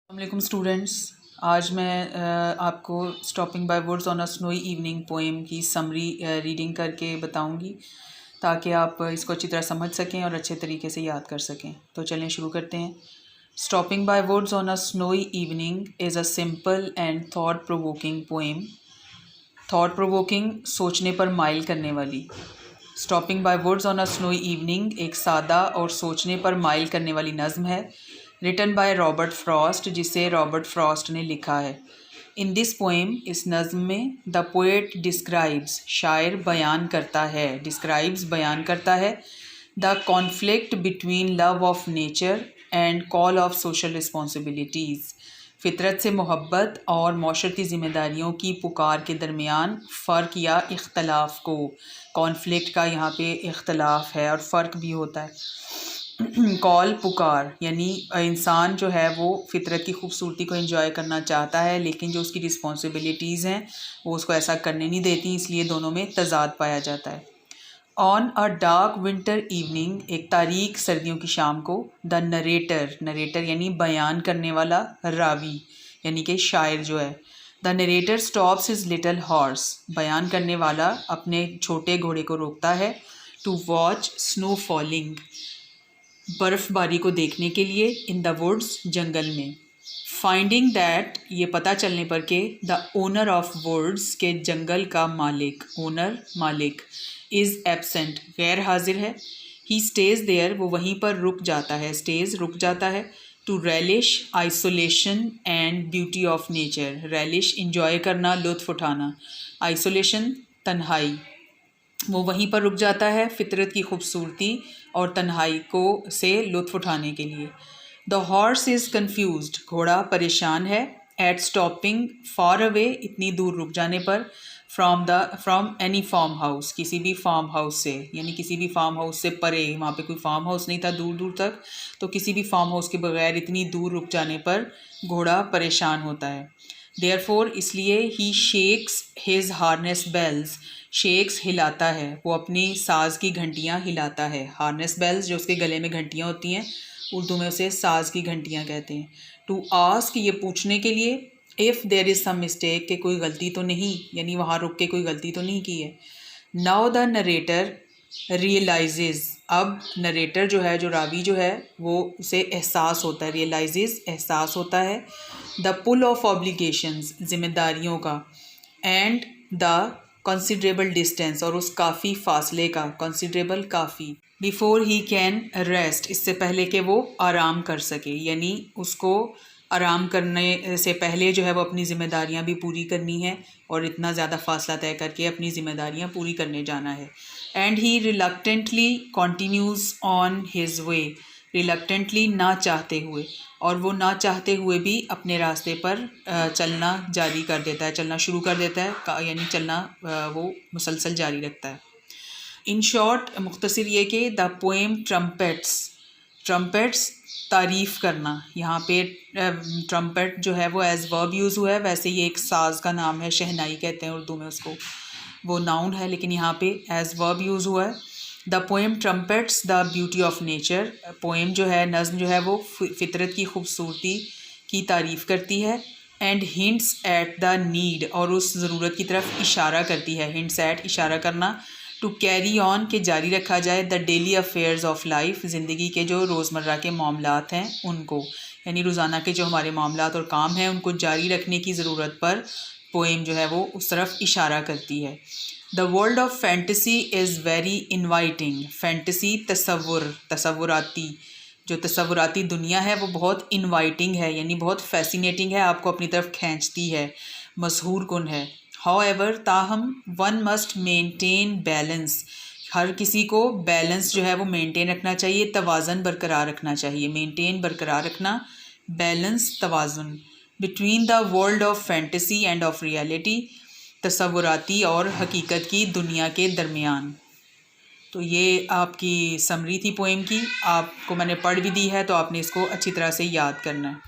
السلام علیکم اسٹوڈنٹس، آج میں آپ کو stopping by words on a سنوئی evening poem کی سمری ریڈنگ کر کے بتاؤں گی تاکہ آپ اس کو اچھی طرح سمجھ سکیں اور اچھے طریقے سے یاد کر سکیں۔ تو چلیں شروع کرتے ہیں۔ Stopping by words on a سنوئی evening is a simple and thought provoking poem. Thought provoking, سوچنے پر مائل کرنے والی۔ Stopping by words on a سنوئی evening ایک سادہ اور سوچنے پر مائل کرنے والی نظم ہے، ریٹن بائی رابرٹ فراسٹ، جسے رابرٹ فراسٹ نے لکھا ہے۔ ان دس پوئم، اس نظم میں، دا پوئٹ ڈسکرائبس، شاعر بیان کرتا ہے، ڈسکرائبس بیان کرتا ہے، the conflict between love of nature and call of social responsibilities, فطرت سے محبت اور معاشرتی ذمہ داریوں کی پکار کے درمیان فرق یا اختلاف کو۔ کانفلکٹ کا یہاں پہ اختلاف ہے اور فرق بھی ہوتا ہے۔ کال، پکار، یعنی انسان جو ہے وہ فطرت کی خوبصورتی کو انجوائے کرنا چاہتا ہے، لیکن جو اس کی رسپانسبلٹیز ہیں وہ اس کو ایسا کرنے نہیں دیتی، اس لیے دونوں میں تضاد پایا جاتا ہے۔ آن اے ڈارک ونٹر ایوننگ، ایک تاریک سردیوں کی شام کو، دا نریٹر یعنی بیان کرنے والا، راوی یعنی کہ شاعر جو ہے، the narrator stops his little horse, بیان کرنے والا اپنے چھوٹے گھوڑے کو روکتا ہے، ٹو واچ سنو فالنگ، برف باری کو دیکھنے کے لیے، ان دا ووڈز، جنگل میں۔ فائنڈنگ دیٹ، یہ پتہ چلنے پر کہ، دا اونر آف ووڈز، کے جنگل کا مالک، اونر مالک، از ایبسینٹ، غیر حاضر ہے، ہی اسٹیز دیئر، وہ وہیں پر رک جاتا ہے، اسٹیز رک جاتا ہے، to relish isolation and beauty of nature, relish enjoy کرنا، لطف اٹھانا، آئسولیشن تنہائی، وہ وہیں پر رک جاتا ہے فطرت کی خوبصورتی اور تنہائی کو سے لطف اٹھانے کے لیے۔ دا ہارس از کنفیوزڈ، گھوڑا پریشان ہے، ایٹ اسٹاپنگ، فار اوے، اتنی دور رک جانے پر، فرام اینی فارم ہاؤس، کسی بھی فارم ہاؤس سے، یعنی کسی بھی فارم ہاؤس سے پرے، وہاں پہ کوئی فارم ہاؤس نہیں تھا دور دور تک، تو کسی بھی فارم ہاؤس کے بغیر اتنی دور رک جانے پر گھوڑا پریشان ہوتا ہے۔ دیئر فور، اس لیے، he shakes his harness bells, shakes ہلاتا ہے، وہ اپنی ساز کی گھنٹیاں ہلاتا ہے، ہارنیس بیلز جو اس کے گلے میں گھنٹیاں ہوتی ہیں، اردو میں اسے ساز کی گھنٹیاں کہتے ہیں۔ ٹو آسک، یہ پوچھنے کے لیے، if there is some mistake, کہ کوئی غلطی تو نہیں، یعنی وہاں رک کے کوئی غلطی تو نہیں کی ہے۔ ناؤ دا نریٹر ریئلائزز، اب نریٹر جو ہے، جو راوی جو ہے، وہ اسے احساس ہوتا ہے، ریئلائزز، احساس ہوتا ہے، دا پل آف آبلیگیشنز، ذمہ داریوں کا، اینڈ دا کنسیڈریبل ڈسٹینس، اور اس کافی فاصلے کا، کنسیڈریبل کافی، بیفور ہی کین ریسٹ، اس سے پہلے کہ وہ آرام کر سکے، یعنی اس کو آرام کرنے سے پہلے جو ہے وہ اپنی ذمہ داریاں بھی پوری کرنی ہے اور اتنا زیادہ فاصلہ طے کر کے اپنی ذمہ داریاں پوری کرنے جانا ہے۔ And he reluctantly continues on his way, reluctantly, نہ چاہتے ہوئے، اور وہ نہ چاہتے ہوئے بھی اپنے راستے پر چلنا جاری کر دیتا ہے، چلنا شروع کر دیتا ہے، یعنی چلنا وہ مسلسل جاری رکھتا ہے۔ ان شارٹ، مختصر یہ کہ، دا پوئم ٹرمپٹس، تعریف کرنا، یہاں پہ ٹرمپٹ جو ہے وہ ایز ورب یوز ہوا ہے، ویسے یہ ایک ساز کا نام ہے، شہنائی کہتے ہیں اردو میں اس کو، وہ ناؤن ہے لیکن یہاں پہ ایز ورب یوز ہوا ہے۔ The poem trumpets the beauty of nature, poem جو ہے، نظم جو ہے وہ فطرت کی خوبصورتی کی تعریف کرتی ہے، and hints at the need, اور اس ضرورت کی طرف اشارہ کرتی ہے، ہنٹس ایٹ، اشارہ کرنا، ٹو کیری آن، کہ جاری رکھا جائے، the daily affairs of life, زندگی کے جو روزمرہ کے معاملات ہیں ان کو، یعنی روزانہ کے جو ہمارے معاملات اور کام ہیں ان کو جاری رکھنے کی ضرورت پر پوئم جو ہے وہ اس طرف اشارہ کرتی ہے۔ The world of fantasy is very inviting, fantasy, تصوراتی، جو تصوراتی دنیا ہے وہ بہت انوائٹنگ ہے، یعنی بہت فیسینیٹنگ ہے، آپ کو اپنی طرف کھینچتی ہے، مسحور کن ہے۔ ہاؤ ایور، تاہم، ون مسٹ مینٹین بیلنس، ہر کسی کو بیلنس جو ہے وہ مینٹین رکھنا چاہیے، توازن برقرار رکھنا چاہیے، مینٹین، برقرار رکھنا، بیلنس، توازن، between the world of fantasy and of reality, تصوراتی اور حقیقت کی دنیا کے درمیان۔ تو یہ آپ کی سمری تھی پوئم کی، آپ کو میں نے پڑھ بھی دی ہے تو آپ نے اس کو اچھی طرح سے یاد کرنا ہے۔